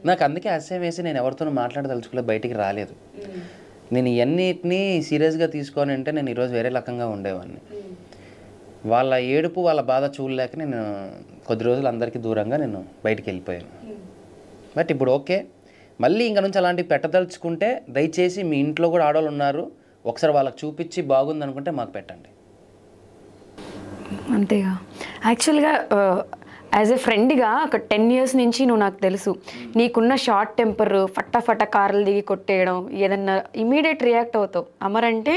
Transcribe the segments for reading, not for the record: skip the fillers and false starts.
నాకు అందుకే అసహ్యం వేసి నేను ఎవరితోనూ మాట్లాడదలుచుకోలేదు, బయటికి రాలేదు. నేను ఇవన్నిటినీ సీరియస్గా తీసుకొని అంటే నేను ఈరోజు వేరే రకంగా ఉండేవాడిని. వాళ్ళ ఏడుపు వాళ్ళ బాధ చూడలేక నేను కొద్ది రోజులు అందరికీ దూరంగా నేను బయటికి వెళ్ళిపోయాను. బట్ ఇప్పుడు ఓకే, మళ్ళీ ఇంక నుంచి అలాంటివి పెట్టదలుచుకుంటే దయచేసి మీ ఇంట్లో కూడా ఆడవాళ్ళు ఉన్నారు, ఒకసారి వాళ్ళకి చూపించి బాగుంది అనుకుంటే మాకు పెట్టండి. అంతేగా. యాక్చువల్గా యాజ్ ఎ ఫ్రెండ్గా ఒక 10 years నుంచి నువ్వు నాకు తెలుసు, నీకున్న షార్ట్ టెంపర్, ఫటాఫట కార్లు దిగి కొట్టేయడం, ఏదన్నా ఇమీడియట్ రియాక్ట్ అవుతావు. అమర్ అంటే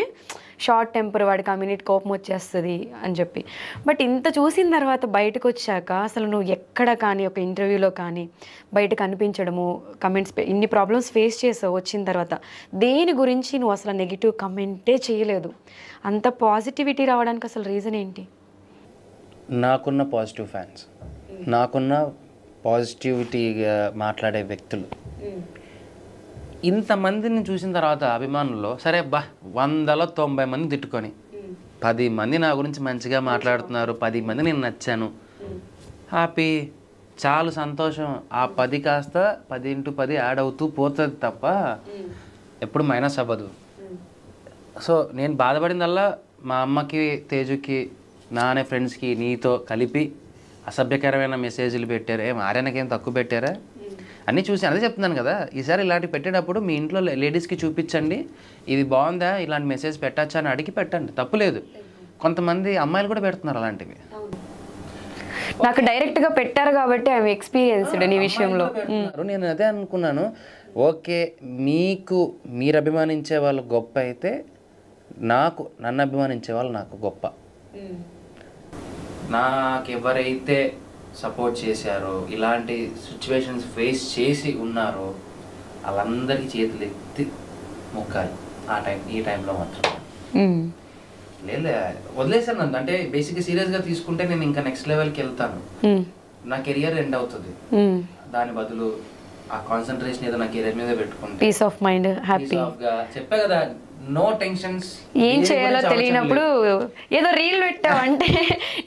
షార్ట్ టెంపర్, వాడికి ఆ మినిట్ కోపం వచ్చేస్తుంది అని చెప్పి. బట్ ఇంత చూసిన తర్వాత బయటకు వచ్చాక అసలు నువ్వు ఎక్కడ కానీ ఒక ఇంటర్వ్యూలో కానీ బయటకు అనిపించడము, కమెంట్స్, ఇన్ని ప్రాబ్లమ్స్ ఫేస్ చేసావు వచ్చిన తర్వాత, దేని గురించి నువ్వు అసలు నెగిటివ్ కమెంటే చేయలేదు. అంత పాజిటివిటీ రావడానికి అసలు రీజన్ ఏంటి? నాకున్న పాజిటివ్ ఫ్యాన్స్, నాకున్న పాజిటివిటీగా మాట్లాడే వ్యక్తులు, ఇంతమందిని చూసిన తర్వాత అభిమానుల్లో సరే 190 మంది తిట్టుకొని 10 మంది నా గురించి మంచిగా మాట్లాడుతున్నారు, 10 మంది నేను నచ్చాను, హ్యాపీ, చాలా సంతోషం. ఆ 10 కాస్త 10 × 10 యాడ్ అవుతూ పోతుంది తప్ప ఎప్పుడు మైనస్ అవ్వదు. సో నేను బాధపడిందల్లా మా అమ్మకి, తేజుకి, నా అనే ఫ్రెండ్స్కి, నీతో కలిపి అసభ్యకరమైన మెసేజ్లు పెట్టారు. ఆర్యనకేం తక్కువ పెట్టారా అన్నీ చూసి అదే చెప్తున్నాను కదా. ఈసారి ఇలాంటివి పెట్టేటప్పుడు మీ ఇంట్లో లేడీస్కి చూపించండి, ఇది బాగుందా, ఇలాంటి మెసేజ్ పెట్టచ్చా అని అడిగి పెట్టండి, తప్పులేదు. కొంతమంది అమ్మాయిలు కూడా పెడుతున్నారు అలాంటివి. నాకు డైరెక్ట్గా పెట్టారు కాబట్టి ఐఎమ్ ఎక్స్పీరియన్స్డ్ నీ విషయంలో. నేను అదే అనుకున్నాను, ఓకే మీరు అభిమానించే వాళ్ళు గొప్ప అయితే నన్ను అభిమానించే వాళ్ళు నాకు గొప్ప. నాకు ఎవరైతే సపోర్ట్ చేశారో, ఇలాంటి సిచ్యువేషన్స్ ఫేస్ చేసి ఉన్నారో వాళ్ళందరికీ చేతులు ఎత్తి మొక్కాలి. ఈ టైంలో మాత్రం లేదు వదిలేసాను నన్ను. అంటే బేసిక్గా సీరియస్గా తీసుకుంటే నేను ఇంకా నెక్స్ట్ లెవెల్కి వెళ్తాను, నా కెరియర్ ఎండ్ అవుతుంది. దాని బదులు ఆ కాన్సన్ట్రేషన్ ఏదో నా కెరియర్ మీద పెట్టుకుంటే పీస్ ఆఫ్ మైండ్, హ్యాపీగా. చెప్పా కదా, నో టెన్షన్స్. ఏం చేయాలో తెలియనప్పుడు ఏదో రీల్ పెట్టావంటే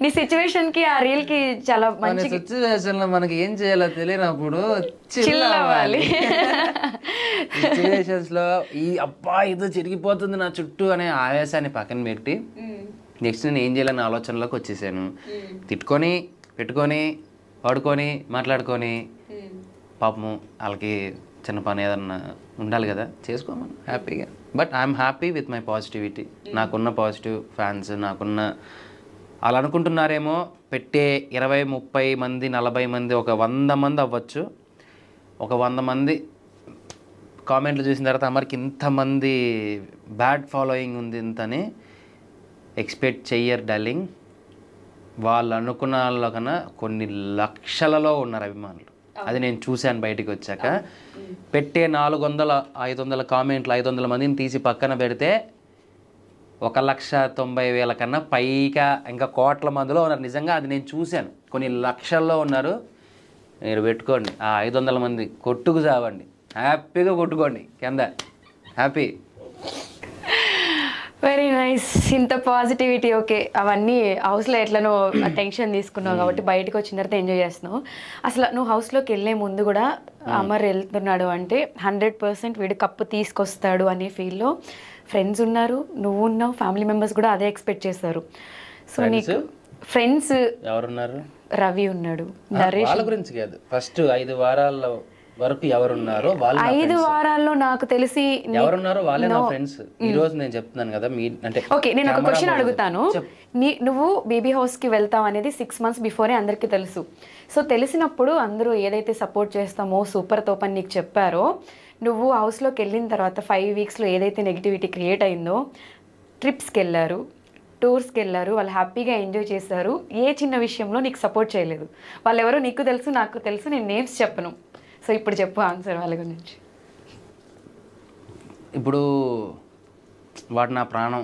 నీ సిచ్యువేషన్ కి, ఆ రీల్ కి చాలా మంచి సిచ్యువేషన్ లో మనకి ఏం చేయాలో తెలియనప్పుడు చిల్ అవ్వాలి. సిచ్యువేషన్స్ లో అబ్బా ఏదో చిరిగిపోతుంది నా చుట్టూ అనే ఆవేశాన్ని పక్కన పెట్టి నెక్స్ట్ నేను ఏం చేయాలని ఆలోచనలోకి వచ్చేసాను. తిట్టుకొని పెట్టుకొని వాడుకొని మాట్లాడుకొని పాపము వాళ్ళకి చిన్న పని ఏదన్నా ఉండాలి కదా, చేసుకోమని హ్యాపీగా. But I'm happy with my positivity. నాకున్న పాజిటివ్ ఫ్యాన్స్, నాకున్న వాళ్ళు అనుకుంటున్నారేమో పెట్టే 20, 30 మంది, 40 మంది, ఒక 100 మంది అవ్వచ్చు, ఒక 100 మంది కామెంట్లు చూసిన తర్వాత అమర్కి ఇంతమంది బ్యాడ్ ఫాలోయింగ్ ఉంది ఇంతని ఎక్స్పెక్ట్ చెయ్యరు డార్లింగ్. వాళ్ళు అనుకున్న వాళ్ళ కన్నా కొన్ని లక్షలలో ఉన్నారు అభిమానులు. అది నేను చూశాను బయటికి వచ్చాక. పెట్టే 400, 500 కామెంట్లు, 500 మందిని తీసి పక్కన పెడితే 1,90,000 కన్నా పైగా ఇంకా కోట్ల మందిలో ఉన్నారు. నిజంగా అది నేను చూశాను, కొన్ని లక్షల్లో ఉన్నారు. మీరు పెట్టుకోండి, ఆ 500 మంది కొట్టుకు చావండి, హ్యాపీగా కొట్టుకోండి కింద, హ్యాపీ. Very nice. ఇంత పాజిటివిటీ. ఓకే, అవన్నీ హౌస్లో ఎట్లనో టెన్షన్ తీసుకున్నావు కాబట్టి బయటకు వచ్చిన తర్వాత ఎంజాయ్ చేస్తున్నావు. అసలు నువ్వు హౌస్లోకి వెళ్ళే ముందు కూడా అమర్ వెళ్తున్నాడు అంటే 100% వీడు కప్పు తీసుకొస్తాడు అనే ఫీల్లో ఫ్రెండ్స్ ఉన్నారు, నువ్వు ఉన్నావు, ఫ్యామిలీ మెంబర్స్ కూడా అదే ఎక్స్పెక్ట్ చేస్తారు. సో నీకు ఫ్రెండ్స్ ఎవరున్నారు? రవి ఉన్నాడు, నరేష్. వాళ్ళ గురించి కాదు, ఫస్ట్ 5 వారాల్లో వరకు ఎవరున్నారు, 5 వారాల్లో నాకు తెలిసి ఎవరున్నారో వాళ్ళే నా ఫ్రెండ్స్. ఈ రోజు నేను చెప్తున్నాను కదా, అంటే ఓకే నేను ఒక క్వశ్చన్ అడుగుతాను. నువ్వు బేబీ హౌస్కి వెళ్తావు అనేది 6 months బిఫోరే అందరికీ తెలుసు. సో తెలిసినప్పుడు అందరూ ఏదైతే సపోర్ట్ చేస్తామో సూపర్ తోపని నీకు చెప్పారో, నువ్వు హౌస్లోకి వెళ్ళిన తర్వాత 5 weeksలో ఏదైతే నెగిటివిటీ క్రియేట్ అయిందో, ట్రిప్స్కి వెళ్ళారు, టూర్స్కి వెళ్ళారు, వాళ్ళు హ్యాపీగా ఎంజాయ్ చేశారు, ఏ చిన్న విషయంలో నీకు సపోర్ట్ చేయలేదు. వాళ్ళు ఎవరో నీకు తెలుసు, నాకు తెలుసు, నేను నేమ్స్ చెప్పను. సో ఇప్పుడు చెప్పు ఆన్సర్ వాళ్ళ గురించి. ఇప్పుడు వాడు నా ప్రాణం,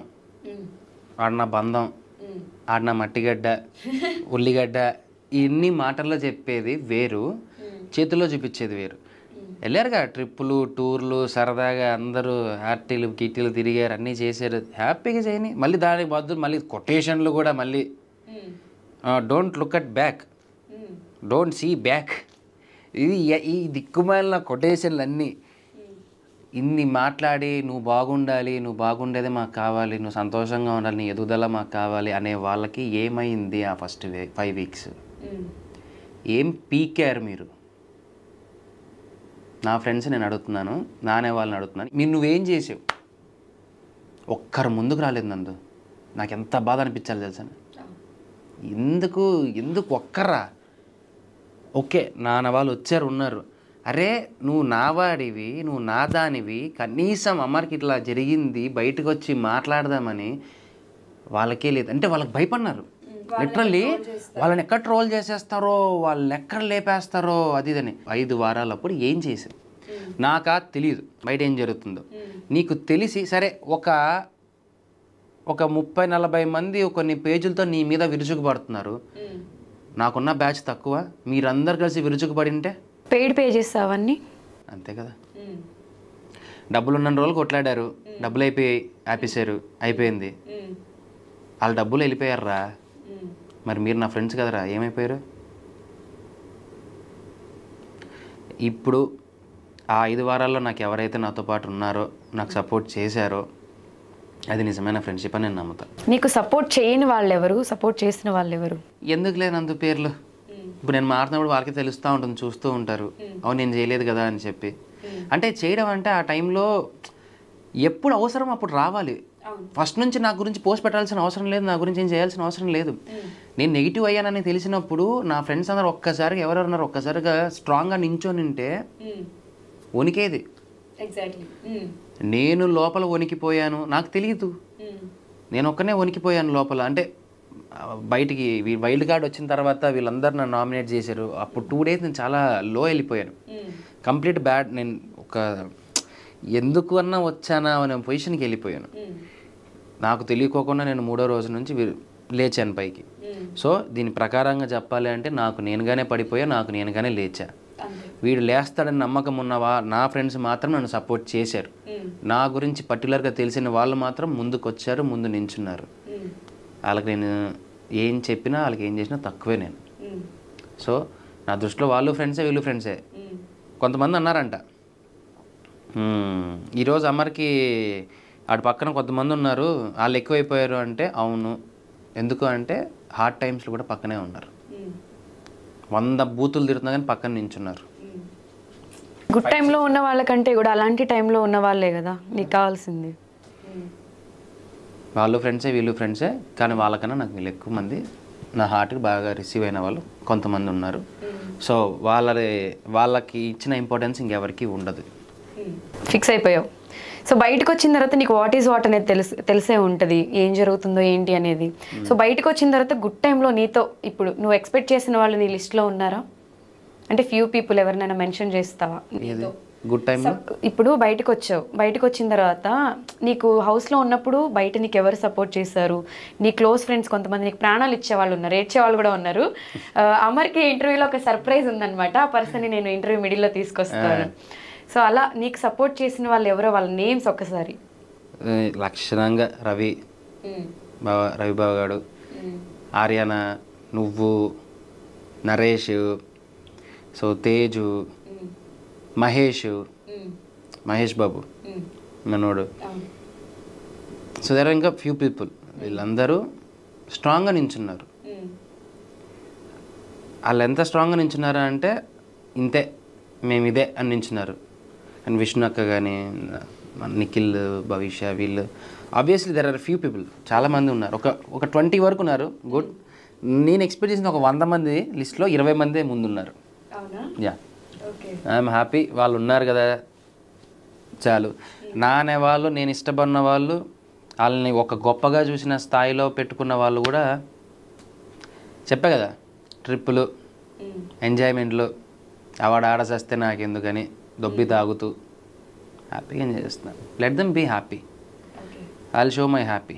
వాడు నా బంధం, వాడు నా మట్టిగడ్డ, ఉల్లిగడ్డ, ఇన్ని మాటల్లో చెప్పేది వేరు, చేతుల్లో చూపించేది వేరు. వెళ్ళారుగా ట్రిప్పులు, టూర్లు, సరదాగా అందరూ హ్యార్టీలు కిట్టీలు తిరిగారు, అన్నీ చేశారు, హ్యాపీగా చేయని. మళ్ళీ దానికి బదులు మళ్ళీ కొటేషన్లు కూడా మళ్ళీ don't look at back, don't see back. ఇది ఈ దిక్కుమాలిన కొటేషన్లు అన్నీ ఇన్ని మాట్లాడి నువ్వు బాగుండాలి, నువ్వు బాగుండేదే మాకు కావాలి, నువ్వు సంతోషంగా ఉండాలి, నీ ఎదుగుదల మాకు కావాలి అనే వాళ్ళకి ఏమైంది ఆ ఫస్ట్ 5 వీక్స్? ఏం పీకారు మీరు? నా ఫ్రెండ్స్ నేను అడుగుతున్నాను, నానే వాళ్ళని అడుగుతున్నాను, మీరు నువ్వేం చేసావు? ఒక్కరు ముందుకు రాలేదు నందు. నాకు ఎంత బాధ అనిపించాలి తెలుసా? ఎందుకు ఒక్కరా? ఓకే నాన్న వాళ్ళు వచ్చారు ఉన్నారు, అరే నువ్వు నా వాడివి, నువ్వు నా దానివి, కనీసం అమ్మకి ఇట్లా జరిగింది బయటకు వచ్చి మాట్లాడదామని వాళ్ళకే లేదు. అంటే వాళ్ళకి భయపడినారు లిటరల్లీ. వాళ్ళని ఎక్కడ ట్రోల్ చేసేస్తారో, వాళ్ళని ఎక్కడ లేపేస్తారో అది ఇదని. 5 వారాలప్పుడు ఏం చేశారు నాకా తెలియదు, బయట ఏం జరుగుతుందో నీకు తెలిసి సరే ఒక 30-40 మంది కొన్ని పేజీలతో నీ మీద విరుచుకుపడుతున్నారు. నాకున్న బ్యాచ్ తక్కువ, మీరందరు కలిసి విరుచుకుపడింటే పెయిడ్ పేజెస్ అవన్నీ అంతే కదా. డబ్బులు ఉన్న రోజులు కొట్లాడారు, డబ్బులు అయిపోయాయి, ఆపేశారు, అయిపోయింది. వాళ్ళ డబ్బులు వెళ్ళిపోయారా? మరి మీరు నా ఫ్రెండ్స్ కదరా, ఏమైపోయారు? ఇప్పుడు ఆ 5 వారాల్లో నాకు ఎవరైతే నాతో పాటు ఉన్నారో, నాకు సపోర్ట్ చేశారో, అది నిజమైన ఫ్రెండ్షిప్ అని నేను నమ్ముతాను. నీకు సపోర్ట్ చేయని వాళ్ళు ఎవరు, సపోర్ట్ చేసిన వాళ్ళు ఎవరు? ఎందుకు లేనందు పేర్లు. ఇప్పుడు నేను మాట్లాడినప్పుడు వాళ్ళకి తెలుస్తూ ఉంటుంది, చూస్తూ ఉంటారు, అవును నేను చేయలేదు కదా అని చెప్పి. అంటే చేయడం అంటే ఆ టైంలో ఎప్పుడు అవసరం అప్పుడు రావాలి. ఫస్ట్ నుంచి నా గురించి పోస్ట్ పెట్టాల్సిన అవసరం లేదు, నా గురించి ఏం చేయాల్సిన అవసరం లేదు. నేను నెగిటివ్ అయ్యానని తెలిసినప్పుడు నా ఫ్రెండ్స్ అందరూ ఒక్కసారిగా ఎవరెవరున్నారు ఒక్కసారిగా స్ట్రాంగ్గా నించొని ఉంటే వణికేది. నేను లోపల వణికిపోయాను, నాకు తెలియదు, నేను ఒక్కనే వణికిపోయాను లోపల. అంటే బయటికి వైల్డ్ కార్డ్ వచ్చిన తర్వాత వీళ్ళందరూ నన్ను నామినేట్ చేశారు. అప్పుడు 2 days నేను చాలా లో వెళ్ళిపోయాను, కంప్లీట్ బ్యాడ్. నేను ఒక ఎందుకు అన్నా వచ్చానా అనే పొజిషన్కి వెళ్ళిపోయాను. నాకు తెలియకోకుండా నేను 3వ రోజు నుంచి లేచాను పైకి. సో దీని ప్రకారంగా చెప్పాలి అంటే నాకు నేనుగానే పడిపోయా, నాకు నేనుగానే లేచా. వీడు లేస్తాడని నమ్మకం ఉన్నవా నా ఫ్రెండ్స్ మాత్రం నన్ను సపోర్ట్ చేశారు. నా గురించి పర్టికులర్గా తెలిసిన వాళ్ళు మాత్రం ముందుకు వచ్చారు, ముందు నించున్నారు. వాళ్ళకి నేను ఏం చెప్పినా వాళ్ళకి ఏం చేసినా తక్కువే నేను. సో నా దృష్టిలో వాళ్ళు ఫ్రెండ్సే, వీళ్ళు ఫ్రెండ్సే. కొంతమంది అన్నారంట ఈరోజు అమ్మరికి ఆడు పక్కన కొంతమంది ఉన్నారు, వాళ్ళు ఎక్కువైపోయారు అంటే అవును. ఎందుకు అంటే హార్డ్ టైమ్స్లో కూడా పక్కనే ఉన్నారు. 100 బూతులు తిరుగుతున్నా కానీ పక్కన నించున్నారు. గుడ్ టైంలో ఉన్న వాళ్ళకంటే కూడా అలాంటి టైంలో ఉన్న వాళ్ళే కదా నీకు కావాల్సింది. వాళ్ళు ఫ్రెండ్సే, వీళ్ళు ఫ్రెండ్సే, కానీ వాళ్ళకన్నా నాకు వీళ్ళు ఎక్కువ మంది నా హార్ట్కి బాగా రిసీవ్ అయిన వాళ్ళు కొంతమంది ఉన్నారు. సో వాళ్ళకి ఇచ్చిన ఇంపార్టెన్స్ ఇంకెవరికి ఉండదు. ఫిక్స్ అయిపోయావు. సో బయటకు వచ్చిన తర్వాత నీకు వాట్ ఈజ్ వాట్ అనేది తెలిసే ఉంటుంది, ఏం జరుగుతుందో ఏంటి అనేది. సో బయటకు వచ్చిన తర్వాత గుడ్ టైంలో నీతో ఇప్పుడు నువ్వు ఎక్స్పెక్ట్ చేసిన వాళ్ళు నీ లిస్ట్లో ఉన్నారా? అంటే ఫ్యూ పీపుల్ ఎవరినైనా మెన్షన్ చేస్తావా? గుడ్ టైం ఇప్పుడు బయటకు వచ్చావు, బయటకు వచ్చిన తర్వాత నీకు హౌస్లో ఉన్నప్పుడు బయట నీకు ఎవరు సపోర్ట్ చేశారు? నీ క్లోజ్ ఫ్రెండ్స్ కొంతమంది నీకు ప్రాణాలు ఇచ్చేవాళ్ళు ఉన్నారు, ఏడ్చేవాళ్ళు కూడా ఉన్నారు. అమర్కి ఇంటర్వ్యూలో ఒక సర్ప్రైజ్ ఉందన్నమాట, ఆ పర్సన్ని నేను ఇంటర్వ్యూ మిడిల్లో తీసుకొస్తాను. సో అలా నీకు సపోర్ట్ చేసిన వాళ్ళు ఎవరో వాళ్ళ నేమ్స్ ఒక్కసారి. లక్షణంగా రవి బావ గారు, ఆర్యానా, నువ్వు, నరేష్, సో తేజు, మహేష్ బాబు మనోడు. సో దగ్గర ఇంకా ఫ్యూ పీపుల్, వీళ్ళందరూ స్ట్రాంగ్గా నించున్నారు. వాళ్ళు ఎంత స్ట్రాంగ్గా నించున్నారా అంటే ఇంతే, మేము ఇదే అని నించున్నారు. అండ్ విష్ణు అక్క కానీ, నిఖిల్, భవిష్య, వీళ్ళు obviously there are few people, చాలామంది ఉన్నారు. ఒక 20 వరకు ఉన్నారు. గుడ్. నేను ఎక్స్పెక్ట్ చేసిన ఒక 100 మంది లిస్ట్లో 20 మందే ముందున్నారు. Yeah, I'm happy. వాళ్ళు ఉన్నారు కదా చాలు. నా అనేవాళ్ళు, నేను ఇష్టపడిన వాళ్ళు, వాళ్ళని ఒక గొప్పగా చూసిన స్థాయిలో పెట్టుకున్న వాళ్ళు కూడా చెప్పా కదా, ట్రిప్పులు, ఎంజాయ్మెంట్లు, ఆడచేస్తే నాకెందుకని దొబ్బి తాగుతూ హ్యాపీగా ఎంజాయ్ చేస్తున్నాను. Let them be happy, I will show my happy.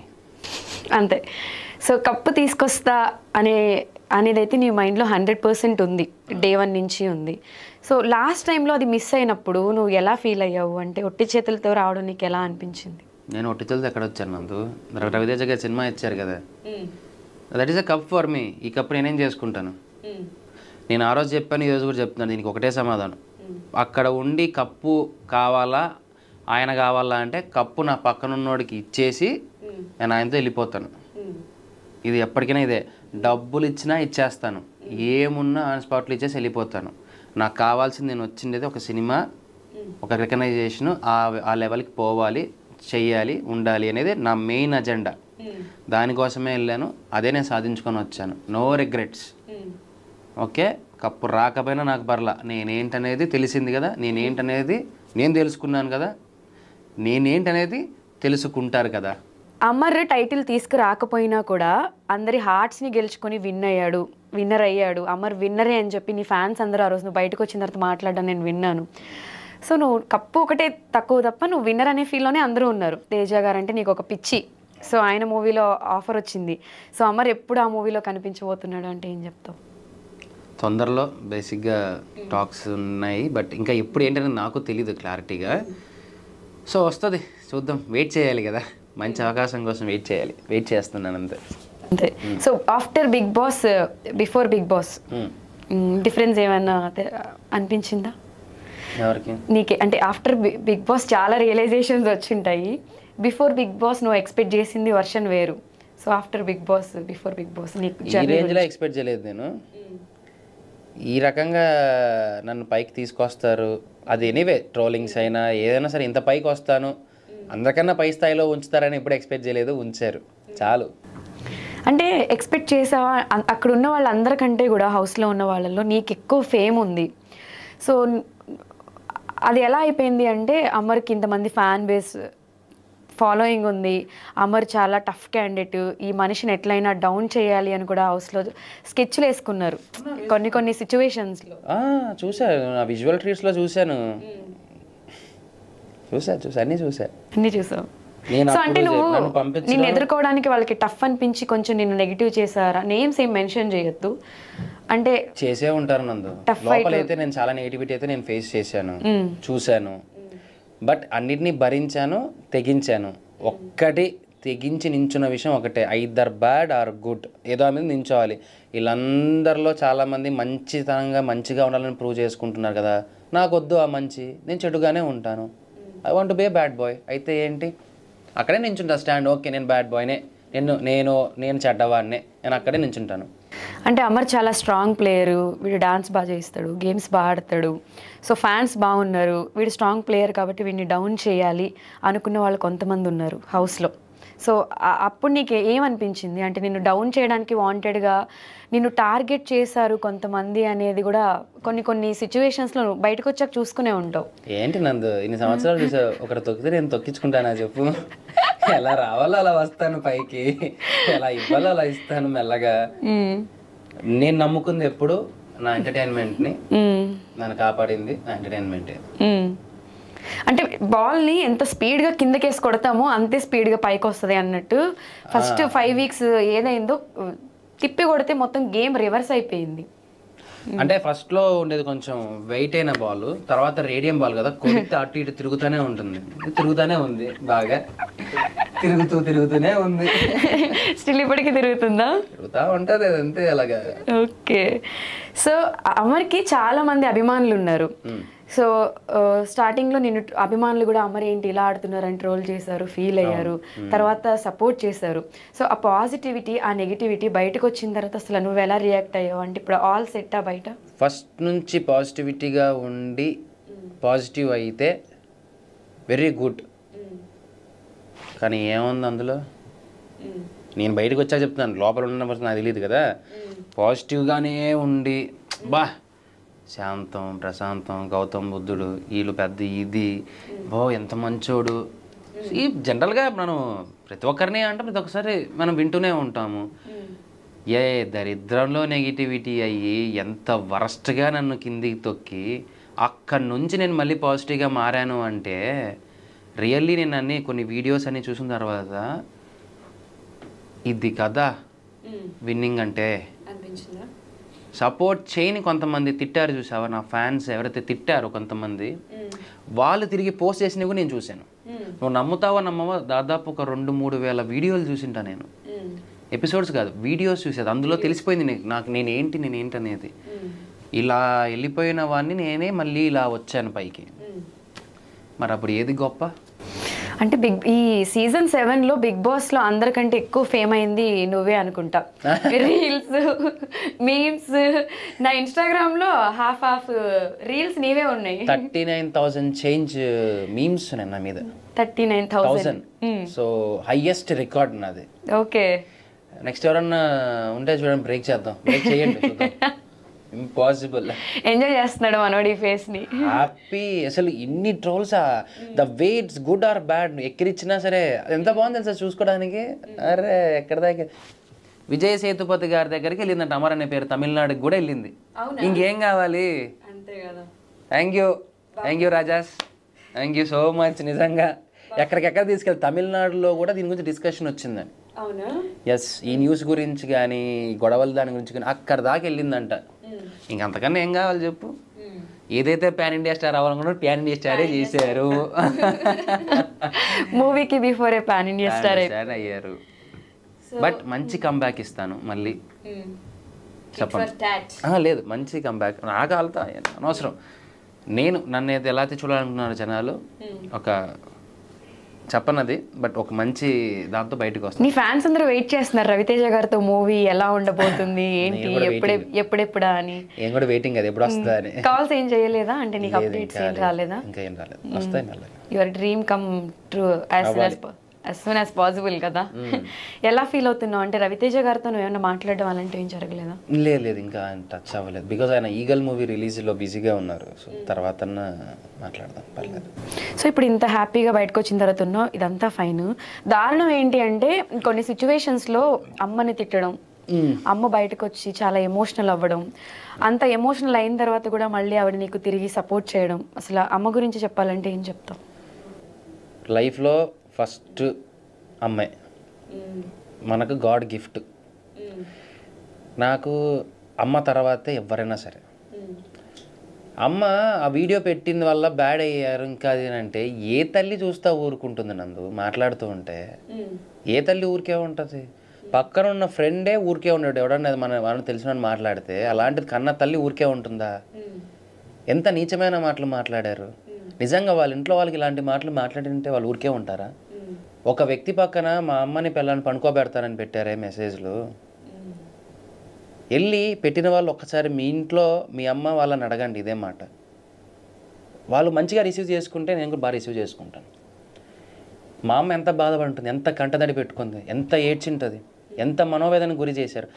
అంతే. సో కప్పు తీసుకొస్తా అనేది అయితే నీ మైండ్లో 100% ఉంది, డే 1 నుంచి ఉంది. సో లాస్ట్ టైంలో అది మిస్ అయినప్పుడు నువ్వు ఎలా ఫీల్ అయ్యావు? అంటే ఒట్టి చేతులతో రావడం నీకు ఎలా అనిపించింది? నేను ఒట్టి చేతులతో ఎక్కడ వచ్చాను నందు? రవితేజ గారి సినిమా ఇచ్చారు కదా, that is a cup for me. ఈ కప్ నేనేం చేసుకుంటాను? నేను ఆ రోజు చెప్పాను, ఈ రోజు కూడా చెప్తున్నాను, దీనికి ఒకటే సమాధానం. అక్కడ ఉండి కప్పు కావాలా ఆయన కావాలా అంటే కప్పు నా పక్కన ఉన్నోడికి ఇచ్చేసి నేను ఆయనతో వెళ్ళిపోతాను. ఇది ఎప్పటికైనా ఇదే. డబ్బులు ఇచ్చినా ఇచ్చేస్తాను, ఏమున్నా ఆన్ స్పాట్లో ఇచ్చేసి వెళ్ళిపోతాను. నాకు కావాల్సింది నేను వచ్చింది ఒక సినిమా, ఒక రికగ్నైజేషను, ఆ లెవెల్కి పోవాలి, చెయ్యాలి, ఉండాలి అనేది నా మెయిన్ అజెండా. దానికోసమే వెళ్ళాను, అదే నేను సాధించుకొని వచ్చాను. No regrets. ఓకే, కప్పు రాకపోయినా నాకు పర్లా, నేనేంటనేది తెలిసింది కదా, నేనేంటనేది నేను తెలుసుకున్నాను కదా, నేనేంటనేది తెలుసుకుంటారు కదా. అమర్ టైటిల్ తీసుకురాకపోయినా కూడా అందరి హార్ట్స్ని గెలుచుకొని విన్నర్ అయ్యాడు. అమర్ విన్నరే అని చెప్పి నీ ఫ్యాన్స్ అందరూ ఆ రోజు నువ్వు బయటకు వచ్చిన తర్వాత మాట్లాడడం నేను విన్నాను. సో నువ్వు కప్పు ఒకటే తక్కువ తప్ప నువ్వు విన్నర్ అనే ఫీల్లోనే అందరూ ఉన్నారు. తేజ గారు అంటే నీకు ఒక పిచ్చి. సో ఆయన మూవీలో ఆఫర్ వచ్చింది. సో అమర్ ఎప్పుడు ఆ మూవీలో కనిపించబోతున్నాడు అంటే ఏం చెప్తావు? తొందరలో బేసిక్గా టాక్స్ ఉన్నాయి, బట్ ఇంకా ఎప్పుడు ఏంటనేది నాకు తెలీదు క్లారిటీగా. సో వస్తుంది, చూద్దాం, వెయిట్ చేయాలి కదా, మంచి అవకాశం కోసం వెయిట్ చేస్తున్నాను అంతే. So after Bigg Boss, before Bigg Boss difference ఏమైనా అనిపించిందా ఎవరికి? నీకే అంటే ఆఫ్టర్ బిగ్ బాస్ చాలా రియలైజేషన్స్ వచ్చింటాయి. బిఫోర్ బిగ్ బాస్ నువ్వు ఎక్స్పెక్ట్ చేసింది వర్షన్ వేరు. So after Bigg Boss, before Bigg Boss నీకు ఈ రేంజ్లో ఎక్స్పెక్ట్ చేయలేదు నేను. ఈ రకంగా నన్ను పైకి తీసుకొస్తారు, అది ఎనీవే ట్రోలింగ్స్ అయినా ఏదైనా సరే ఇంత పైకి వస్తాను, అందరికన్నా పై స్థాయిలో ఉంచుతారని ఎప్పుడు ఎక్స్పెక్ట్ చేయలేదు. ఉంచారు, చాలు. అంటే ఎక్స్పెక్ట్ చేసావా? అక్కడ ఉన్న వాళ్ళందరికంటే కూడా హౌస్లో ఉన్న వాళ్ళల్లో నీకు ఎక్కువ ఫేమ్ ఉంది. సో అది ఎలా అయిపోయింది అంటే అమర్కి ఇంతమంది ఫ్యాన్ బేస్ ఫాలోయింగ్ ఉంది, అమర్ చాలా టఫ్ క్యాండిడేట్, ఈ మనిషిని ఎట్లయినా డౌన్ చేయాలి అని కూడా హౌస్లో స్కెచ్లు వేసుకున్నారు కొన్ని సిచ్యువేషన్స్లో. చూసాను, ఆ విజువల్ ట్రీట్స్లో చూసాను, అన్నీ చూసావు. సో అంటే నువ్వు నిన్ను ఎదుర్కోవడానికి వాళ్ళకి టఫ్ అనిపించి కొంచెం నిన్ను నెగిటివ్ చేశారా? నేమ్స్ ఏం మెన్షన్ చేయొద్దు, అంటే చేసే ఉంటారు నందు. లోపలైతే నేను చాలా నెగిటివిటీ అయితే నేను ఫేస్ చేశాను, చూశాను, బట్ అన్నిటినీ భరించాను, తెగించాను. ఒక్కటి తెగించి నించున్న విషయం ఒకటే, ఐదర్ బ్యాడ్ ఆర్ గుడ్, ఏదో మీద నించోవాలి. వీళ్ళందరిలో చాలామంది మంచిగా ఉండాలని ప్రూవ్ చేసుకుంటున్నారు కదా, నాకు వద్దు ఆ మంచి, నేను చెడుగానే ఉంటాను. I want to be A bad boy. అయితే ఏంటి, అక్కడే నించుంటా స్టాండ్. ఓకే, నేను బ్యాడ్ బాయ్నే, నేను చెడ్డవాడినే, నేను అక్కడే నించుంటాను. అంటే అమర్ చాలా స్ట్రాంగ్ ప్లేయరు, వీడు డాన్స్ బాగా చేస్తాడు, గేమ్స్ బాగా ఆడతాడు, సో ఫ్యాన్స్ బాగున్నారు, వీడు స్ట్రాంగ్ ప్లేయర్ కాబట్టి వీడిని డౌన్ చేయాలి అనుకున్న వాళ్ళు కొంతమంది ఉన్నారు హౌస్లో. సో అప్పుడు నీకు ఏమనిపించింది? అంటే నిన్ను డౌన్ చేయడానికి వాంటెడ్గా నిన్ను టార్గెట్ చేశారు కొంతమంది అనేది కూడా కొన్ని సిచ్యువేషన్స్లో బయటకు వచ్చాక చూసుకునే ఉంటావు. ఏంటి నందు, ఇన్ని సంవత్సరాలు చూసా, ఒకటి తొక్కితే నేను తొక్కించుకుంటానా చెప్పు? ఎలా రావాలో అలా వస్తాను పైకి, ఎలా ఇవ్వాలో అలా ఇస్తాను మెల్లగా. నేను నమ్ముకుంది ఎప్పుడు నా ఎంటర్టైన్మెంట్ని, నన్ను కాపాడింది నా ఎంటర్టైన్మెంటే. అంటే బాల్ని ఎంత స్పీడ్గా కిందకేసి కొడతామో అంతే స్పీడ్గా పైకి వస్తుంది అన్నట్టు. ఫస్ట్ 5 weeks ఏదైందో తిప్పి కొడితే మొత్తం గేమ్ రివర్స్ అయిపోయింది. అంటే ఫస్ట్లో ఉండేది కొంచెం వెయిట్ అయిన బాల్, తర్వాత రేడియం బాల్ కదా, కొడితే అటు ఇటు తిరుగుతూనే ఉంది, బాగా తిరుగుతూనే ఉంది. స్టిల్ ఇప్పటికీ తిరుగుతుందా? తిరుగుతా ఉంటుంది అంతే అలాగా. ఓకే, సో అమర్కి చాలా మంది అభిమానులు ఉన్నారు. సో స్టార్టింగ్లో నిన్ను అభిమానులు కూడా అమర్ ఏంటి ఇలా ఆడుతున్నారు అని ట్రోల్ చేశారు, ఫీల్ అయ్యారు, తర్వాత సపోర్ట్ చేశారు. సో ఆ పాజిటివిటీ, ఆ నెగిటివిటీ బయటకు వచ్చిన తర్వాత అసలు నువ్వు ఎలా రియాక్ట్ అయ్యావు? అంటే ఇప్పుడు ఆల్ సెట్టా బయట? ఫస్ట్ నుంచి పాజిటివిటీగా ఉండి పాజిటివ్ అయితే వెరీ గుడ్, కానీ ఏముంది అందులో, నేను బయటకు వచ్చా చెప్తున్నాను, లోపల ఉన్న పర్సన్ నాకు తెలియదు కదా. పాజిటివ్గానే ఉండి శాంతం, ప్రశాంతం, గౌతమ్ బుద్ధుడు, వీళ్ళు పెద్ద ఇది ఎంత మంచోడు. ఈ జనరల్గా మనం ప్రతి ఒక్కరిని అంటే ప్రతి ఒక్కసారి మనం వింటూనే ఉంటాము. ఏ దరిద్రంలో నెగిటివిటీ అయ్యి ఎంత వరస్ట్గా నన్ను కిందికి తొక్కి అక్కడి నుంచి నేను మళ్ళీ పాజిటివ్గా మారాను అంటే రియల్లీ నేను అన్నీ కొన్ని వీడియోస్ అన్నీ చూసిన తర్వాత ఇది కదా విన్నింగ్ అంటే. సపోర్ట్ చేయని కొంతమంది తిట్టారు చూసావా, నా ఫ్యాన్స్ ఎవరైతే తిట్టారో కొంతమంది, వాళ్ళు తిరిగి పోస్ట్ చేసినవి కూడా నేను చూశాను. నువ్వు నమ్ముతావా నమ్మవా, దాదాపు ఒక 2-3 వేల వీడియోలు చూసింటా నేను. ఎపిసోడ్స్ కాదు, వీడియోస్ చూసేది. అందులో తెలిసిపోయింది నాకు నేనేంటి అనేది. ఇలా వెళ్ళిపోయిన వాడిని నేనే మళ్ళీ ఇలా వచ్చాను పైకి. మరి అప్పుడు ఏది గొప్ప? అంటే ఈ సీజన్ 7లో బిగ్ బాస్లో అందరికంటే ఎక్కువ ఫేమ్ అయింది నువ్వే అనుకుంటా. రీల్స్, మీమ్స్, నా ఇన్స్టాగ్రామ్లో హాఫ్ రీల్స్ నీవే ఉన్నాయి. 39,000 చేంజ్ మీమ్స్ ఉన్నాయి నా మీద. 39,000. సో హైయెస్ట్ రికార్డ్ నాది. ఓకే, నెక్స్ట్ ఎవరన్నా ఉంటే చూడండి, బ్రేక్ చేద్దాం. బ్రేక్ చేయండి, ఇంపాసిబుల్. ఎంజాయ్ చేస్తున్నాడు మనోడి ఫేస్ ని. హ్యాపీ. అసలు ఇన్ని trolls, the way it's good or bad ఎక్కిరిచ్చినా సరే ఎంత బాగుంది తెలుసా చూసుకోవడానికి. అరే ఎక్కడ దాకా విజయ్ సేతుపతి గారి దగ్గరికి వెళ్ళిందంట అమర్ అనే పేరు, తమిళనాడుకి కూడా వెళ్ళింది. ఇంకేం కావాలి? Thank you Rajas, thank you so much. నిజంగా ఎక్కడికెక్కడ తీసుకెళ్ళి తమిళనాడులో కూడా దీని గురించి డిస్కషన్ వచ్చిందని. ఎస్, ఈ న్యూస్ గురించి కానీ గొడవలు దాని గురించి కానీ అక్కడ దాకా వెళ్ళిందంట. ఇంకంతకన్నా ఏం కావాలి చెప్పు? ఏదైతే పాన్ ఇండియా స్టార్ అవ్వాలనుకున్నారో పాన్ ఇండియా స్టారే చేశారు. మూవీకి బిఫోరే పాన్ ఇండియా స్టార్ అయ్యారు. బట్ మంచి కంబ్యాక్ ఇస్తాను మళ్ళీ. చెప్పండి. లేదు, మంచి కంబ్యాక్. నాకు వెళ్తా అనవసరం. నన్ను అయితే ఎలా అయితే చూడాలనుకున్నారు జనాలు, ఒక చెప్పనది, బట్ ఒక మంచి దాంతో బయటకు వస్తుంది. నీ ఫ్యాన్స్ అందరూ వెయిట్ చేస్తున్నారు రవితేజ గారితో మూవీ ఎలా ఉండబోతుంది, ఏంటి, ఎప్పుడెప్పుడా అని. ఏం కూడా వెయిటింగ్, అది ఎప్పుడు వస్తుందా అని. కాల్స్ ఏం చేయలేదా? అంటే నీకు అప్డేట్స్ ఏం రాలేదా? ఇంకా ఏం రాలేదు, వస్తాయి మళ్ళీ. Your dream come true as soon as possible కదా. ఎలా ఫీల్ అవుతున్నావు? అంటే రవితేజ గారితో నువ్వు ఏమైనా మాట్లాడడం అలాంటివి ఏం జరగలేదా? లేదు, ఇంకా టచ్ అవ్వలేదు. బికాజ్ ఆయన ఈగల్ మూవీ రిలీజ్లో బిజీగా ఉన్నారు. సో తర్వాత మాట్లాడదాం, పర్లేదు. సో ఇప్పుడు ఇంత హ్యాపీగా బయటకు వచ్చిన తర్వాత ఉన్నావు, ఇదంతా ఫైన్. దారుణం ఏంటి అంటే కొన్ని సిచ్యువేషన్స్లో అమ్మని తిట్టడం, అమ్మ బయటకు వచ్చి చాలా ఎమోషనల్ అవ్వడం, అంత ఎమోషనల్ అయిన తర్వాత కూడా మళ్ళీ ఆవిడ నీకు తిరిగి సపోర్ట్ చేయడం. అసలు అమ్మ గురించి చెప్పాలంటే ఏం చెప్తావు? లైఫ్లో ఫస్ట్ అమ్మాయి మనకు గాడ్ గిఫ్ట్. నాకు అమ్మ తర్వాతే ఎవరైనా సరే. అమ్మ ఆ వీడియో పెట్టింది వల్ల బ్యాడ్ అయ్యారు ఇంకా అది అంటే ఏ తల్లి చూస్తా ఊరుకుంటుంది? నందు మాట్లాడుతూ ఉంటే ఏ తల్లి ఊరికే ఉంటుంది? పక్కన ఉన్న ఫ్రెండే ఊరికే ఉన్నాడు, ఎవడన్నా మనం తెలిసిన మాట్లాడితే అలాంటిది కన్న తల్లి ఊరికే ఉంటుందా? ఎంత నీచమైన మాటలు మాట్లాడారు. నిజంగా వాళ్ళ ఇంట్లో వాళ్ళకి ఇలాంటి మాటలు మాట్లాడింటే వాళ్ళు ఊరికే ఉంటారా? ఒక వ్యక్తి పక్కన మా అమ్మని పిల్లని పనుకోబెడతానని పెట్టారే మెసేజ్లు. వెళ్ళి పెట్టిన వాళ్ళు ఒక్కసారి మీ ఇంట్లో మీ అమ్మ వాళ్ళని అడగండి ఇదే మాట. వాళ్ళు మంచిగా రిసీవ్ చేసుకుంటే నేను కూడా బాగా రిసీవ్ చేసుకుంటాను. మా అమ్మ ఎంత బాధపడుతుంది, ఎంత కంటదడి పెట్టుకుంది, ఎంత ఏడ్చింటుంది, ఎంత మనోవేదనకు గురి చేశారు.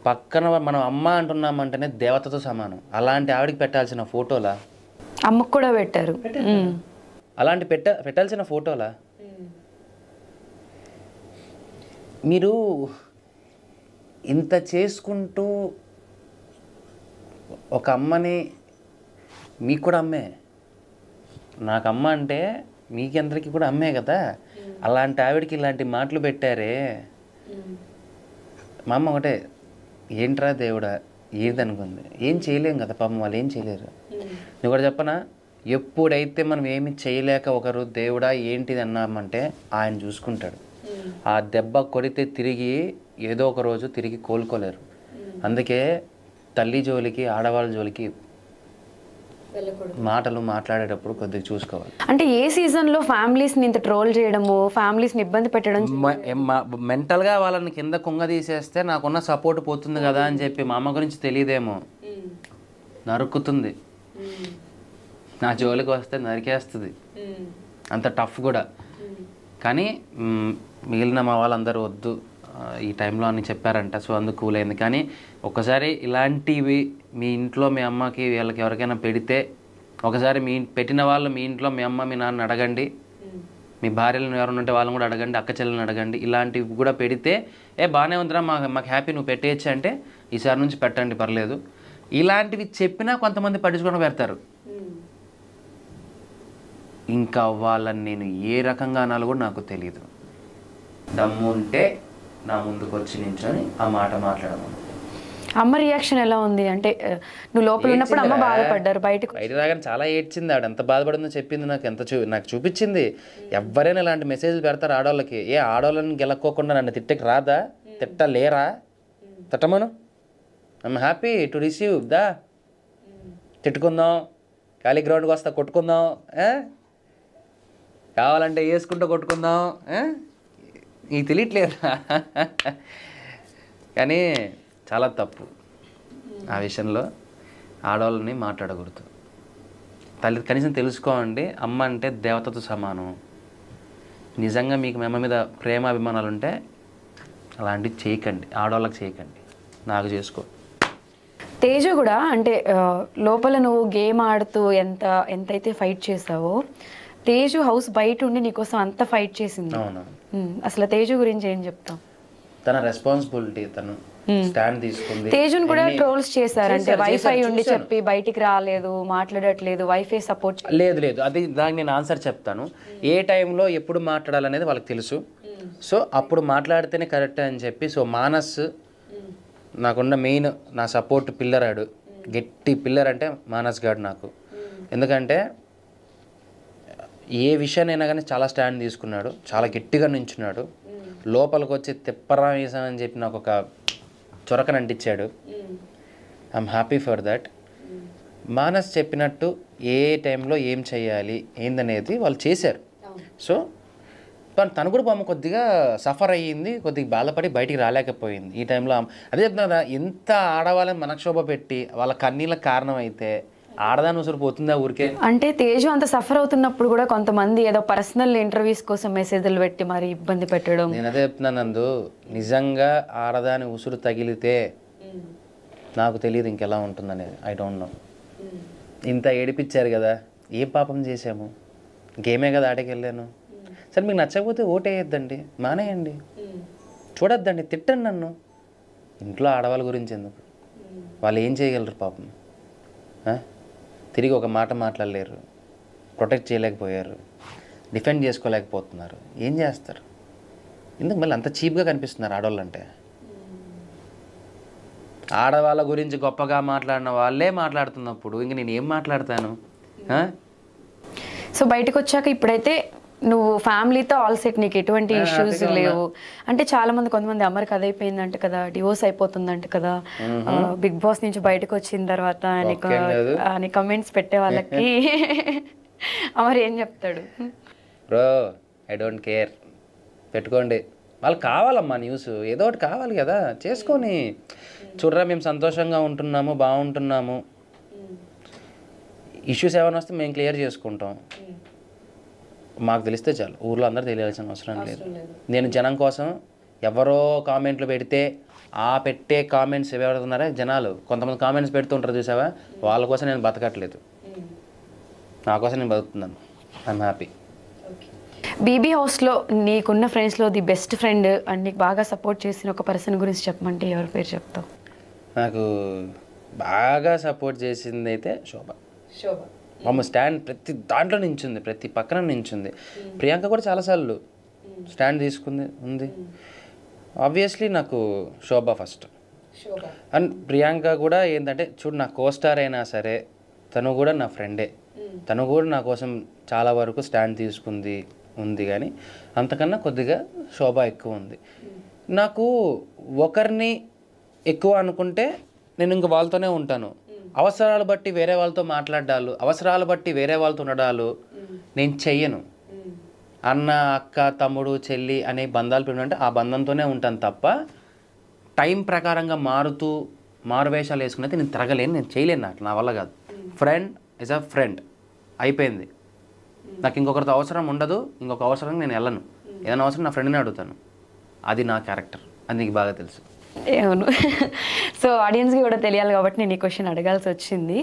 పక్కన మనం అమ్మ అంటున్నామంటేనే దేవతతో సమానం. అలాంటి ఆవిడికి పెట్టాల్సిన ఫోటోలా? అమ్మకు కూడా పెట్టారు. అలాంటి పెట్టాల్సిన ఫోటోలా? మీరు ఇంత చేసుకుంటూ ఒక అమ్మని, మీకు కూడా అమ్మే, నాకు అమ్మ అంటే మీకందరికీ కూడా అమ్మే కదా. అలాంటి ఆవిడకి ఇలాంటి మాటలు పెట్టారే. మా అమ్మ ఒకటే, ఏంట్రా దేవుడా ఏదనుకుంది. ఏం చేయలేం కదా పాపం, వాళ్ళు ఏం చేయలేరు. నువ్వు కూడా చెప్పనా, ఎప్పుడైతే మనం ఏమి చేయలేక ఒకరు దేవుడా ఏంటిది అన్నామంటే ఆయన చూసుకుంటాడు. ఆ దెబ్బ కొడితే తిరిగి ఏదో ఒక రోజు తిరిగి కోలుకోలేరు. అందుకే తల్లి జోలికి ఆడవాళ్ళ జోలికి మాటలు మాట్లాడేటప్పుడు కొద్దిగా చూసుకోవాలి. అంటే ఏ సీజన్లో ఫ్యామిలీస్ని ఇంత ట్రోల్ చేయడము, ఫ్యామిలీస్ని ఇబ్బంది పెట్టడం, మెంటల్గా వాళ్ళని కింద కుంగ తీసేస్తే నాకున్న సపోర్ట్ పోతుంది కదా అని చెప్పి మా అమ్మ గురించి తెలియదేమో, నరుకుతుంది. నా జోలికి వస్తే నరికేస్తుంది, అంత టఫ్ కూడా. కానీ మిగిలిన మా వాళ్ళందరూ వద్దు ఈ టైంలో అని చెప్పారంట. సో అందుకు కూల్ అయింది. కానీ ఒకసారి ఇలాంటివి మీ ఇంట్లో మీ అమ్మకి వీళ్ళకి ఎవరికైనా పెడితే ఒకసారి పెట్టిన వాళ్ళు మీ ఇంట్లో మీ అమ్మ మీ నాన్న అడగండి, మీ భార్యలను ఎవరైనా ఉంటే వాళ్ళని కూడా అడగండి, అక్క చెల్లెలను అడగండి. ఇలాంటివి కూడా పెడితే బాగానే ఉందిరా మాకు హ్యాపీ, నువ్వు పెట్టేయచ్చు అంటే ఈసారి నుంచి పెట్టండి పర్లేదు. ఇలాంటివి చెప్పినా కొంతమంది పట్టించుకొని పెడతారు. ఇంకా వాళ్ళని నేను ఏ రకంగా అనాలో కూడా నాకు తెలియదు. దమ్ము ఉంటే నా ముందుకు వచ్చి నించొని ఆ మాట మాట్లాడము. అమ్మ రియాక్షన్ ఎలా ఉంది? అంటే నువ్వు లోపల ఉన్నప్పుడు అమ్మ బాధపడ్డారు, బయట రాగానే చాలా ఏడ్చింది. ఆవిడ ఎంత బాధపడిందో చెప్పింది. నాకు చూపించింది. ఎవరైనా ఇలాంటి మెసేజ్లు పెడతారు ఆడవాళ్ళకి. ఆడవాళ్ళని గెలక్కోకుండా నన్ను తిట్టకి రాదా? తిట్టలేరా? తిట్టమను, ఐఎమ్ హ్యాపీ టు రిసీవ్ దా. తిట్టుకుందాం, ఖాళీ గ్రౌండ్కి వస్తా కొట్టుకుందాం, కావాలంటే వేసుకుంటూ కొట్టుకుందాం, నీకు తెలియట్లేదు. కానీ చాలా తప్పు ఆ విషయంలో. ఆడవాళ్ళని మాట్లాడకూడదు. కనీసం తెలుసుకోండి, అమ్మ అంటే దేవతతో సమానం. నిజంగా మీకు మీ అమ్మ మీద ప్రేమ అభిమానాలు ఉంటే అలాంటివి చేయకండి, ఆడవాళ్ళకి చేయకండి, నాకు చేసుకో. తేజు కూడా అంటే లోపల నువ్వు గేమ్ ఆడుతూ ఎంతైతే ఫైట్ చేసావో, తేజు హౌస్ బయట ఉండి నీకోసం అంత ఫైట్ చేసింది. అవును. అసలు తేజు గురించి ఏం చెప్తాం? తన రెస్పాన్సిబిలిటీ, తను స్టాండ్ తీసుకుంది. తేజుని కూడా ట్రోల్స్ చేశారంటే వైఫై ఉండి చెప్పి బయటికి రాలేదు, మాట్లాడట్లేదు, వైఫై సపోర్ట్ లేదు. అది దానికి నేను ఆన్సర్ చెప్తాను. ఏ టైంలో ఎప్పుడు మాట్లాడాలనేది వాళ్ళకి తెలుసు. సో అప్పుడు మాట్లాడితేనే కరెక్ట్ అని చెప్పి, సో మానస్ నాకున్న మెయిన్ నా సపోర్ట్ పిల్లర్. ఆడు గట్టి పిల్లర్ అంటే మానస్ గాడు నాకు. ఎందుకంటే ఏ విషయాన్నైనా కానీ చాలా స్టాండ్ తీసుకున్నాడు, చాలా గట్టిగా నించున్నాడు. లోపలికి వచ్చి తిప్పరా వేసామని చెప్పి నాకు ఒక చొరకని అంటించాడు. I'm happy for that. Manas చెప్పినట్టు ఏ టైంలో ఏం చేయాలి ఏందనేది వాళ్ళు చేశారు. సో తను కూడా పాపం కొద్దిగా సఫర్ అయ్యింది, కొద్దిగా బాధపడి బయటికి రాలేకపోయింది ఈ టైంలో. అదే చెప్తున్నా, ఎంత ఆడవాళ్ళని మనక్షోభ పెట్టి వాళ్ళ కన్నీళ్ళకి కారణం అయితే ఆడదాని ఉసురు పోతుందా ఊరికే? అంటే తేజు అంత సఫర్ అవుతున్నప్పుడు కూడా కొంతమంది ఏదో పర్సనల్ ఇంటర్వ్యూస్ కోసం మెసేజ్లు పెట్టి మరి ఇబ్బంది పెట్టడం. నేను అదే చెప్తున్నాను నందు, నిజంగా ఆడదాని ఉసురు తగిలితే నాకు తెలియదు ఇంకెలా ఉంటుందనేది. I don't know. ఇంత ఏడిపించారు కదా, ఏ పాపం చేసాము? గేమే కదా ఆటకి వెళ్ళాను. సరే మీకు నచ్చకపోతే ఓటేయద్దండి, మానేయండి, చూడొద్దండి, తిట్టండి నన్ను. ఇంట్లో ఆడవాళ్ళ గురించి ఎందుకు? వాళ్ళు ఏం చేయగలరు పాపం? తిరిగి ఒక మాట మాట్లాడలేరు, ప్రొటెక్ట్ చేయలేకపోయారు, డిఫెండ్ చేసుకోలేకపోతున్నారు. ఏం చేస్తారు? ఎందుకు మళ్ళీ అంత చీప్గా కనిపిస్తున్నారు ఆడవాళ్ళు అంటే? ఆడవాళ్ళ గురించి గొప్పగా మాట్లాడిన వాళ్ళే మాట్లాడుతున్నప్పుడు ఇంక నేను ఏం మాట్లాడతాను? సో బయటకు వచ్చాక ఇప్పుడైతే నువ్వు ఫ్యామిలీతో ఆల్ సెట్, నీకు ఎటువంటి ఇష్యూస్ లేవు. అంటే చాలా మంది, కొంతమంది అమర్కి అదైపోయిందంట కదా, డివోర్స్ అయిపోతుందంట కదా బిగ్ బాస్ నుంచి బయటకు వచ్చిన తర్వాత అని కమెంట్స్ పెట్టే వాళ్ళకి అమర్ ఏం చెప్తాడు? బ్రో ఐ డోంట్ కేర్, పెట్టుకోండి. వాళ్ళు కావాలమ్మా న్యూస్, ఏదో ఒకటి కావాలి కదా, చేసుకొని చూడరా మేము సంతోషంగా ఉంటున్నాము, బాగుంటున్నాము. ఇష్యూస్ ఏమైనా వస్తే మేము క్లియర్ చేసుకుంటాం. మాకు తెలిస్తే చాలు, ఊర్లో అందరూ తెలియాల్సిన అవసరం లేదు. నేను జనం కోసం ఎవరో కామెంట్లు పెడితే ఆ పెట్టే కామెంట్స్ ఎవరున్నారో జనాలు కొంతమంది కామెంట్స్ పెడుతుంటారు చూసావా, వాళ్ళ కోసం నేను బతకట్లేదు, నా కోసం నేను బతుకుతున్నాను. I'm happy. బీబీ హౌస్లో నీకున్న ఫ్రెండ్స్లో ది బెస్ట్ ఫ్రెండ్ అండ్ నీకు బాగా సపోర్ట్ చేసిన ఒక పర్సన్ గురించి చెప్పమంటే ఎవరి పేరు చెప్తావు? నాకు బాగా సపోర్ట్ చేసింది అయితే శోభ. మమ్మ స్టాండ్ ప్రతి దాంట్లో నించుంది, ప్రతి పక్కన నించుంది. ప్రియాంక కూడా చాలాసార్లు స్టాండ్ తీసుకుంది ఉంది. ఆబ్వియస్లీ నాకు శోభ ఫస్ట్. అండ్ ప్రియాంక కూడా ఏంటంటే చూడు, నా కోస్టార్ అయినా సరే తను కూడా నా ఫ్రెండే. తను కూడా నా కోసం చాలా వరకు స్టాండ్ తీసుకుంది ఉంది. కానీ అంతకన్నా కొద్దిగా శోభ ఎక్కువ ఉంది. నాకు ఒకరిని ఎక్కువ అనుకుంటే నేను ఇంక వాళ్ళతోనే ఉంటాను. అవసరాలు బట్టి వేరే వాళ్ళతో మాట్లాడాలు, అవసరాలు బట్టి వేరే వాళ్ళతో ఉండడాలు నేను చెయ్యను. అన్న, అక్క, తమ్ముడు, చెల్లి అనే బంధాలు పెరిగినంటే ఆ బంధంతోనే ఉంటాను తప్ప టైం ప్రకారంగా మారువేషాలు వేసుకున్నైతే నేను తిరగలేను, నేను చేయలేను. నాకు నా వల్ల కాదు. ఫ్రెండ్ ఇస్ అ ఫ్రెండ్, అయిపోయింది. నాకు ఇంకొకరితో అవసరం ఉండదు, ఇంకొక అవసరం నేను వెళ్ళను. ఏదైనా అవసరం నా ఫ్రెండ్ని అడుగుతాను. అది నా క్యారెక్టర్, అది నీకు బాగా తెలుసు. అవును. సో ఆడియన్స్కి కూడా తెలియాలి కాబట్టి నేను ఈ క్వశ్చన్ అడగాల్సి వచ్చింది.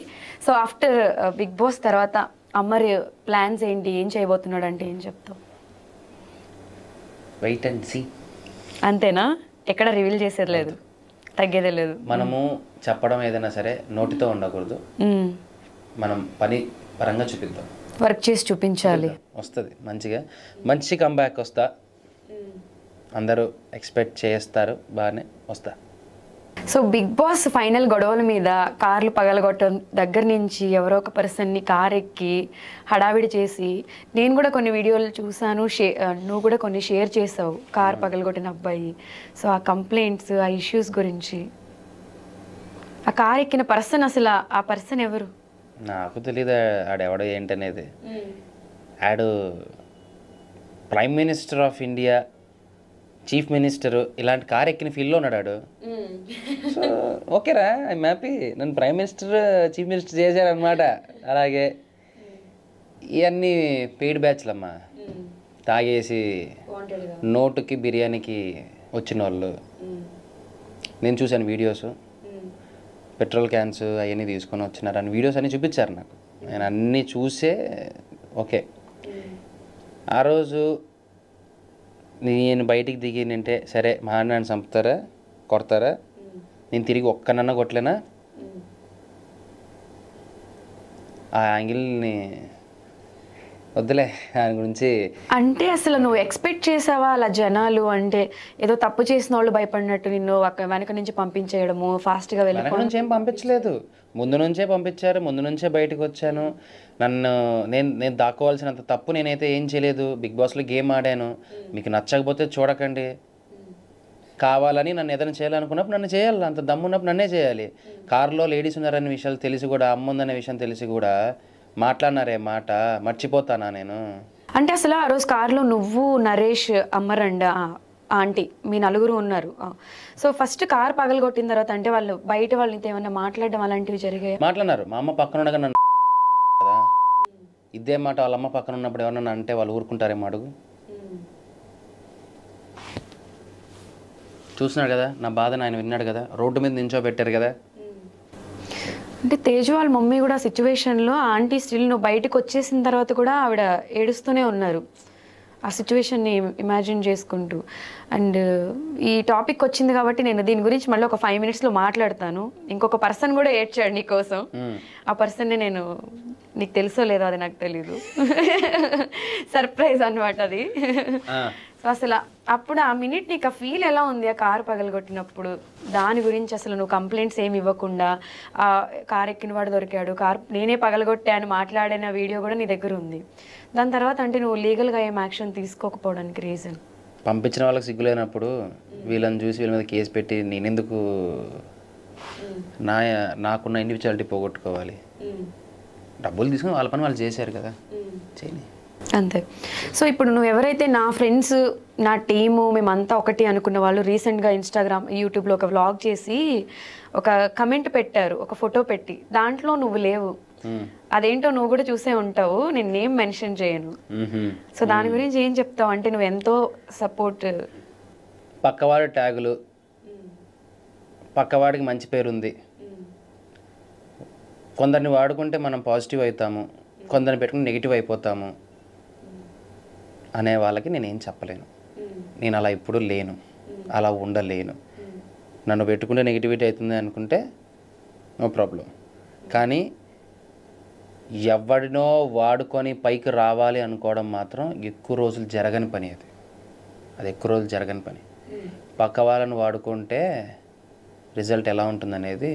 సో ఆఫ్టర్ బిగ్ బాస్ తర్వాత అమర్ ప్లాన్స్ ఏంటి, ఏం చేయబోతున్నాడు అంటే ఏం చెప్తావు? Wait and see. అంతేనా? ఎక్కడ రివీల్ చేసేది లేదు, తగ్గేదే లేదు. మనము చెప్పడం ఏదైనా సరే నోటితో ఉండకూడదు, మనం పని పరంగా చూపిద్దాం, వర్క్ చేసి చూపించాలి. వస్తుంది మంచిగా, మంచి కంబ్యాక్ వస్తా, అందరూ ఎక్స్పెక్ట్ చేస్తారు, బాగానే వస్తా. సో బిగ్ బాస్ ఫైనల్ గొడవల మీద కార్లు పగలగొట్టడం దగ్గర నుంచి ఎవరో ఒక పర్సన్ని కార్ ఎక్కి హడావిడి చేసి, నేను కూడా కొన్ని వీడియోలు చూసాను, నువ్వు కూడా కొన్ని షేర్ చేసావు కార్ పగలగొట్టిన అబ్బాయి. సో ఆ కంప్లైంట్స్, ఆ ఇష్యూస్ గురించి ఆ కార్ ఎక్కిన పర్సన్ అసలు ఆ పర్సన్ ఎవరు? నాకు తెలీదు ఆడెవడో ఏంటనేది. ఆడు prime minister of India, chief minister ఇలాంటి కార్ ఎక్కిన ఫీల్డ్లో ఉన్నాడు ఆడు. సో ఓకేరా, ఐఎమ్ హ్యాపీ. నన్ను ప్రైమ్ మినిస్టర్, చీఫ్ మినిస్టర్ చేశారనమాట. అలాగే ఇవన్నీ పెయిడ్ బ్యాచ్లమ్మా, తాగేసి నోటుకి బిర్యానీకి వచ్చిన వాళ్ళు. నేను చూశాను వీడియోస్, పెట్రోల్ క్యాన్స్ అవన్నీ తీసుకొని వచ్చినారు అని వీడియోస్ అన్నీ చూపించారు నాకు. నేను అన్నీ చూసే ఓకే. ఆ రోజు నేను బయటికి దిగినంటే సరే, మా నన్ను చంపుతారా, కొడతారా, నేను తిరిగి ఒక్కనన్నా కొట్టలేనా, ఆ యాంగిల్ని వద్దులే దాని గురించి. అంటే అసలు నువ్వు ఎక్స్పెక్ట్ చేసావా అలా జనాలు అంటే ఏదో తప్పు చేసిన వాళ్ళు భయపడినట్టు నిన్ను వెనక నుంచి పంపించేయడము, ఫాస్ట్గా వెనక నుంచి ఏం పంపించలేదు, ముందు నుంచే పంపించారు. ముందు నుంచే బయటకు వచ్చాను. నేను దాక్కోవాల్సినంత తప్పు నేనైతే ఏం చేయలేదు. బిగ్ బాస్లో గేమ్ ఆడాను. మీకు నచ్చకపోతే చూడకండి. కావాలని నన్ను ఏదైనా చేయాలనుకున్నప్పుడు నన్ను చేయాలి. అంత దమ్మున్నప్పుడు నన్నే చేయాలి. కారులో లేడీస్ ఉన్నారనే విషయాలు తెలిసి కూడా, అమ్మ ఉందనే విషయం తెలిసి కూడా మాట్లాడినారే మాట మర్చిపోతానా నేను? అంటే అసలు ఆ రోజు కారులో నువ్వు, నరేష్, అమ్మరండ ఆంటీ, మీ నలుగురు ఉన్నారు. సో ఫస్ట్ కార్ పగలగొట్టిన తర్వాత అంటే వాళ్ళు బయట వాళ్ళని ఏమన్నా మాట్లాడడం అలాంటివి జరిగాయి? మాట్లాడినారు. మా అమ్మ పక్కన ఉండగా నన్ను కదా, ఇదే మాట వాళ్ళ అమ్మ పక్కన ఉన్నప్పుడు ఎవరన్నా అంటే వాళ్ళు ఊరుకుంటారేమో అడుగు. చూస్తున్నాడు కదా నా బాధను, ఆయన విన్నాడు కదా, రోడ్డు మీద నించోబెట్టారు కదా. అంటే తేజు వాళ్ళ మమ్మీ కూడా సిచ్యువేషన్లో ఆంటీ స్టిల్ నువ్వు బయటకు వచ్చేసిన తర్వాత కూడా ఆవిడ ఏడుస్తూనే ఉన్నారు ఆ సిచ్యువేషన్ని ఇమాజిన్ చేసుకుంటూ. అండ్ ఈ టాపిక్ వచ్చింది కాబట్టి నేను దీని గురించి మళ్ళీ ఒక 5 minutesలో మాట్లాడతాను. ఇంకొక పర్సన్ కూడా ఏడ్చాడు నీకోసం. ఆ పర్సన్ని నేను, నీకు తెలుసో లేదో అది నాకు తెలీదు, సర్ప్రైజ్ అనమాట అది. సో అసలు అప్పుడు ఆ మినిట్ నీకు ఆ ఫీల్ ఎలా ఉంది ఆ కారు పగలగొట్టినప్పుడు? దాని గురించి అసలు నువ్వు కంప్లైంట్స్ ఏమి ఇవ్వకుండా, ఆ కారు ఎక్కిన వాడు దొరికాడు, కారు నేనే పగలగొట్టాను మాట్లాడిన వీడియో కూడా నీ దగ్గర ఉంది. దాని తర్వాత అంటే నువ్వు లీగల్గా ఏం యాక్షన్ తీసుకోకపోవడానికి రీజన్? పంపించిన వాళ్ళకి సిగ్గులేనప్పుడు వీళ్ళని చూసి వీళ్ళ మీద కేసు పెట్టి నేనెందుకు నాకున్న ఇండివిజువాలిటీ పోగొట్టుకోవాలి? డబ్బులు తీసుకుని వాళ్ళ పని వాళ్ళు చేశారు కదా, చేయని అంతే. సో ఇప్పుడు నువ్వు ఎవరైతే నా ఫ్రెండ్స్, నా టీము, మేమంతా ఒకటి అనుకున్న వాళ్ళు రీసెంట్గా ఇన్స్టాగ్రామ్, యూట్యూబ్లో ఒక వ్లాగ్ చేసి ఒక కమెంట్ పెట్టారు, ఒక ఫోటో పెట్టి, దాంట్లో నువ్వు లేవు. అదేంటో నువ్వు కూడా చూసే ఉంటావు, నేను నేమ్ మెన్షన్ చేయను. సో దాని గురించి ఏం చెప్తావు? అంటే నువ్వు ఎంతో సపోర్ట్. పక్కవాడి ట్యాగులు, పక్కవాడికి మంచి పేరుంది. కొందరిని వాడుకుంటే మనం పాజిటివ్ అవుతాము, కొందరిని పెట్టుకుని నెగిటివ్ అయిపోతాము అనే వాళ్ళకి నేనేం చెప్పలేను. నేను అలా ఎప్పుడూ లేను, అలా ఉండలేను. నన్ను పెట్టుకుంటే నెగిటివిటీ అవుతుంది అనుకుంటే నో ప్రాబ్లం. కానీ ఎవడినో వాడుకొని పైకి రావాలి అనుకోవడం మాత్రం ఎక్కువ రోజులు జరగని పని. అది ఎక్కువ రోజులు జరగని పని. పక్క వాళ్ళని వాడుకుంటే రిజల్ట్ ఎలా ఉంటుందనేది